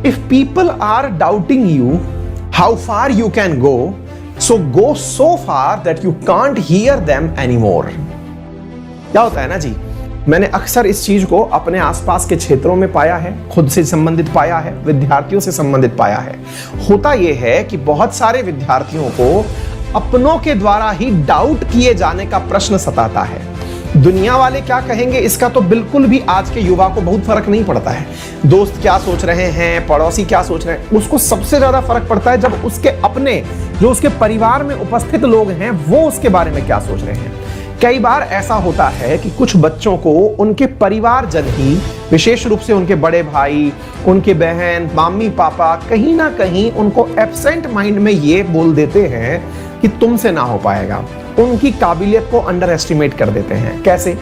If people are doubting you, how far you can go, so go so far that you can't hear them anymore. क्या होता है ना जी, मैंने अक्सर इस चीज को अपने आसपास के क्षेत्रों में पाया है, खुद से संबंधित पाया है, विद्यार्थियों से संबंधित पाया है। होता यह है कि बहुत सारे विद्यार्थियों को अपनों के द्वारा ही डाउट किए जाने का प्रश्न सताता है। दुनिया वाले क्या कहेंगे इसका तो बिल्कुल भी आज के युवा को बहुत फर्क नहीं पड़ता है। दोस्त क्या सोच रहे हैं, पड़ोसी क्या सोच रहे हैं, उसको सबसे ज्यादा फर्क पड़ता है जब उसके अपने, जो उसके परिवार में उपस्थित लोग हैं, वो उसके बारे में क्या सोच रहे हैं। कई बार ऐसा होता है कि कुछ बच्चों को उनके परिवारजन ही, विशेष रूप से उनके बड़े भाई, उनके बहन, मम्मी पापा, कहीं ना कहीं उनको एब्सेंट माइंड में ये बोल देते हैं कि तुमसे ना हो पाएगा। उनकी काबिलियत को अंडर एस्टिमेट कर देते हैं। कैसे?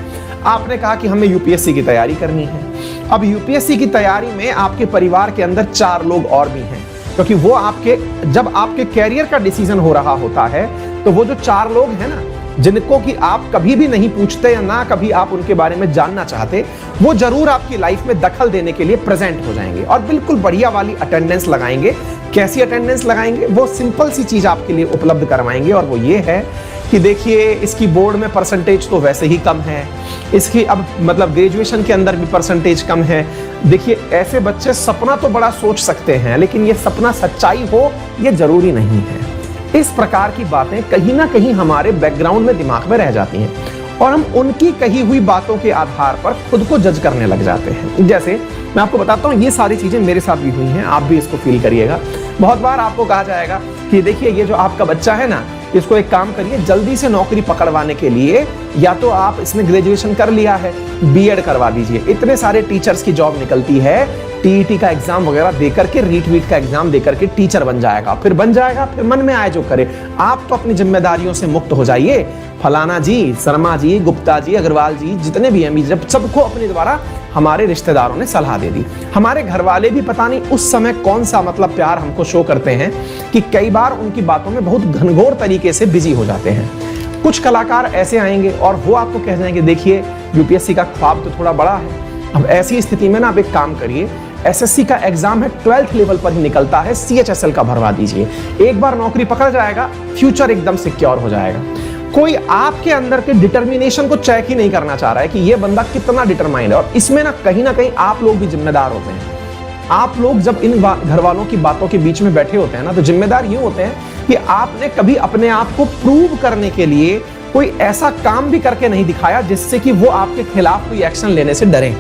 आपने कहा कि हमें यूपीएससी की तैयारी करनी है। अब यूपीएससी की तैयारी में आपके परिवार के अंदर 4 लोग और भी हैं, क्योंकि वो आपके, जब आपके कैरियर का डिसीजन हो रहा होता है तो वो जो 4 लोग हैं ना, जिनको कि आप कभी भी नहीं पूछते या ना कभी आप उनके बारे में जानना चाहते, वो जरूर आपकी लाइफ में दखल देने के लिए प्रेजेंट हो जाएंगे और बिल्कुल बढ़िया वाली अटेंडेंस लगाएंगे। कैसी अटेंडेंस लगाएंगे? वो सिंपल सी चीज आपके लिए उपलब्ध करवाएंगे, और वो ये है कि देखिए इसकी बोर्ड में परसेंटेज तो वैसे ही कम है, इसकी अब मतलब ग्रेजुएशन के अंदर भी परसेंटेज कम है। देखिए ऐसे बच्चे सपना तो बड़ा सोच सकते हैं, लेकिन ये सपना सच्चाई हो ये जरूरी नहीं है। इस प्रकार की बातें कहीं ना कहीं हमारे बैकग्राउंड में, दिमाग में रह जाती हैं और हम उनकी कही हुई बातों के आधार पर खुद को जज करने लग जाते हैं। जैसे मैं आपको बताता हूँ, ये सारी चीजें मेरे साथ भी हुई हैं, आप भी इसको फील करिएगा। बहुत बार आपको कहा जाएगा कि देखिए ये जो आपका बच्चा है ना, इसको एक काम करिए, जल्दी से नौकरी पकड़वाने के लिए या तो आप, इसने ग्रेजुएशन कर लिया है, बीएड करवा दीजिए। इतने सारे टीचर्स की जॉब निकलती है, टीईटी का एग्जाम वगैरह देकर के, रीट का एग्जाम देकर के टीचर बन जाएगा, फिर मन में आए जो करे। आप तो अपनी जिम्मेदारियों से मुक्त हो जाइए। फलाना जी, शर्मा जी, गुप्ता जी, अग्रवाल जी, जितने भी हैं, जब सबको अपने द्वारा हमारे रिश्तेदारों ने सलाह दे दी। हमारे घर वाले भी पता नहीं उस समय कौन सा मतलब प्यार हमको शो करते हैं कि कई बार उनकी बातों में बहुत घनघोर तरीके से बिजी हो जाते हैं। कुछ कलाकार ऐसे आएंगे और वो आपको कह जाएंगे देखिए यूपीएससी का ख्वाब तो थोड़ा बड़ा है। अब ऐसी स्थिति में ना आप एक काम करिए, एसएससी का एग्जाम है 12th लेवल पर ही निकलता है, सीएचएसएल का भरवा दीजिए। एक बार नौकरी पकड़ जाएगा, फ्यूचर एकदम सिक्योर हो जाएगा। कोई आपके अंदर के डिटर्मिनेशन को चेक ही नहीं करना चाह रहा है कि ये बंदा कितना डिटरमाइंड है, और इसमें ना कहीं आप लोग भी जिम्मेदार होते हैं। आप लोग जब इन घर वालों की बातों के बीच में बैठे होते हैं ना, तो जिम्मेदार यूं होते हैं कि आपने कभी अपने आप को प्रूव करने के लिए कोई ऐसा काम भी करके नहीं दिखाया जिससे कि वो आपके खिलाफ कोई एक्शन लेने से डरे,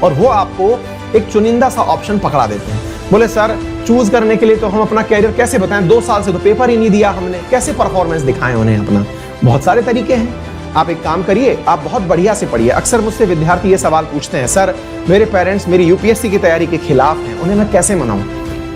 और वो आपको एक चुनिंदा सा ऑप्शन पकड़ा देते हैं। बोले सर चूज करने के लिए तो हम अपना कैरियर कैसे बताएं, 2 साल से तो पेपर ही नहीं दिया हमने, कैसे परफॉर्मेंस दिखाएं उन्हें अपना। बहुत सारे तरीके हैं। आप एक काम करिए, आप बहुत बढ़िया से पढ़िए। अक्सर मुझसे विद्यार्थी ये सवाल पूछते हैं, सर मेरे पेरेंट्स मेरी यूपीएससी की तैयारी के खिलाफ हैं, उन्हें मैं कैसे मनाऊं।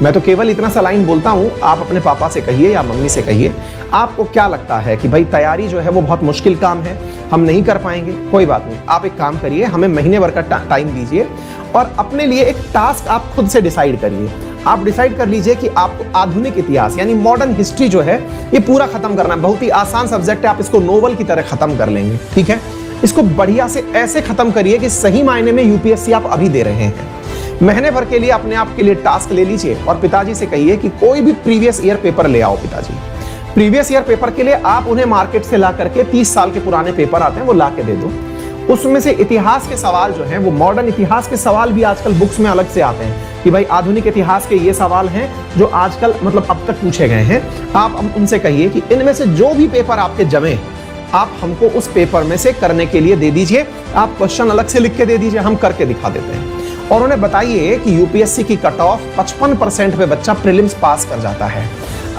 मैं तो केवल इतना सा लाइन बोलता हूं, आप अपने पापा से कहिए या मम्मी से कहिए, आपको क्या लगता है कि भाई तैयारी जो है वो बहुत मुश्किल काम है, हम नहीं कर पाएंगे। कोई बात नहीं, आप एक काम करिए, हमें महीने भर का टाइम दीजिए और अपने लिए एक टास्क आप खुद से डिसाइड करिए। आप डिसाइड कर लीजिए कि आपको आधुनिक इतिहास यानी मॉडर्न हिस्ट्री जो है ये पूरा खत्म करना है। बहुत ही आसान सब्जेक्ट है, आप इसको नोवेल की तरह खत्म कर लेंगे, ठीक है। इसको बढ़िया से ऐसे खत्म करिए कि सही मायने में यूपीएससी आप अभी दे रहे हैं। महीने भर के लिए अपने आप के लिए टास्क ले लीजिए और पिताजी से कहिए कि कोई भी प्रीवियस ईयर पेपर ले आओ। पिताजी प्रीवियस ईयर पेपर के लिए आप उन्हें मार्केट से ला करके 30 साल के पुराने पेपर आते हैं वो ला के दे दो। उसमें से इतिहास के सवाल जो हैं वो मॉडर्न इतिहास के सवाल भी आजकल बुक्स में अलग से आते हैं कि भाई आधुनिक इतिहास के ये सवाल हैं जो आजकल मतलब अब तक पूछे गए हैं। आप उनसे कहिए कि इनमें से जो भी पेपर आपके जमे आप हमको उस पेपर में से करने के लिए दे दीजिए। आप क्वेश्चन अलग से लिख के दे दीजिए, हम करके दिखा देते हैं। और उन्हें बताइए कि यूपीएससी की कट ऑफ 55% पे बच्चा प्रीलिम्स पास कर जाता है।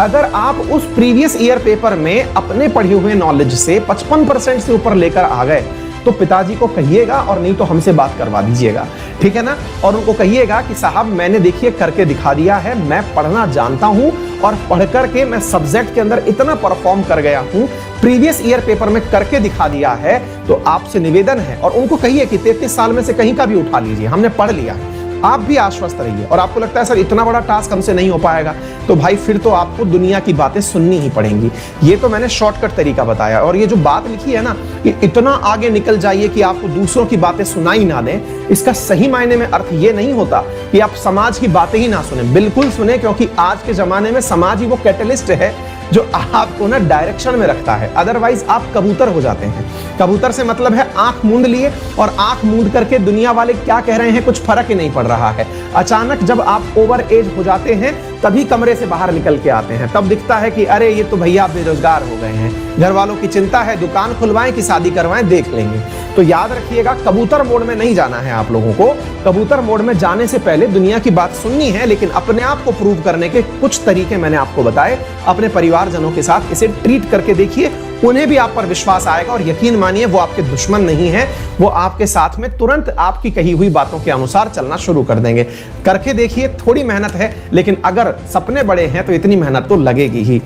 अगर आप उस प्रीवियस ईयर पेपर में अपने पढ़े हुए नॉलेज से 55% से ऊपर लेकर आ गए तो पिताजी को कहिएगा और नहीं तो हमसे बात करवा दीजिएगा, ठीक है ना। और उनको कहिएगा कि साहब मैंने देखिए करके दिखा दिया है, मैं पढ़ना जानता हूं और पढ़ करके मैं सब्जेक्ट के अंदर इतना परफॉर्म कर गया हूं, प्रीवियस ईयर पेपर में करके दिखा दिया है। तो आपसे निवेदन है, और उनको कहिए कि 33 साल में से कहीं का भी उठा लीजिए, हमने पढ़ लिया। आप भी आश्वस्त रहिए। और आपको लगता है सर इतना बड़ा टास्क हमसे नहीं हो पाएगा, तो भाई फिर तो आपको दुनिया की बातें सुननी ही पड़ेंगी। ये तो मैंने शॉर्टकट तरीका बताया, और ये जो बात लिखी है ना कि इतना आगे निकल जाइए कि आपको दूसरों की बातें सुनाई ना दें, इसका सही मायने में अर्थ ये नहीं होता कि आप समाज की बातें ही ना सुने। बिल्कुल सुने, क्योंकि आज के जमाने में समाज ही वो कैटलिस्ट है जो आपको ना डायरेक्शन में रखता है। अदरवाइज आप कबूतर हो जाते हैं। कबूतर से मतलब है आंख मूंद लिए, और आंख मूंद करके दुनिया वाले क्या कह रहे हैं कुछ फर्क ही नहीं पड़ रहा है। अचानक जब आप ओवर एज हो जाते हैं तभी कमरे से बाहर निकल के आते हैं, तब दिखता है कि अरे ये तो भैया बेरोजगार हो गए हैं, घर वालों की चिंता है, दुकान खुलवाएं कि शादी करवाएं देख लेंगे। तो याद रखिएगा, कबूतर मोड में नहीं जाना है आप लोगों को। कबूतर मोड में जाने से पहले दुनिया की बात सुननी है, लेकिन अपने आप को प्रूव करने के कुछ तरीके मैंने आपको बताए। अपने परिवारजनों के साथ इसे ट्रीट करके देखिए, उन्हें भी आप पर विश्वास आएगा, और यकीन मानिए वो आपके दुश्मन नहीं है, वो आपके साथ में तुरंत आपकी कही हुई बातों के अनुसार चलना शुरू कर देंगे। करके देखिए, थोड़ी मेहनत है, लेकिन अगर सपने बड़े हैं तो इतनी मेहनत तो लगेगी ही।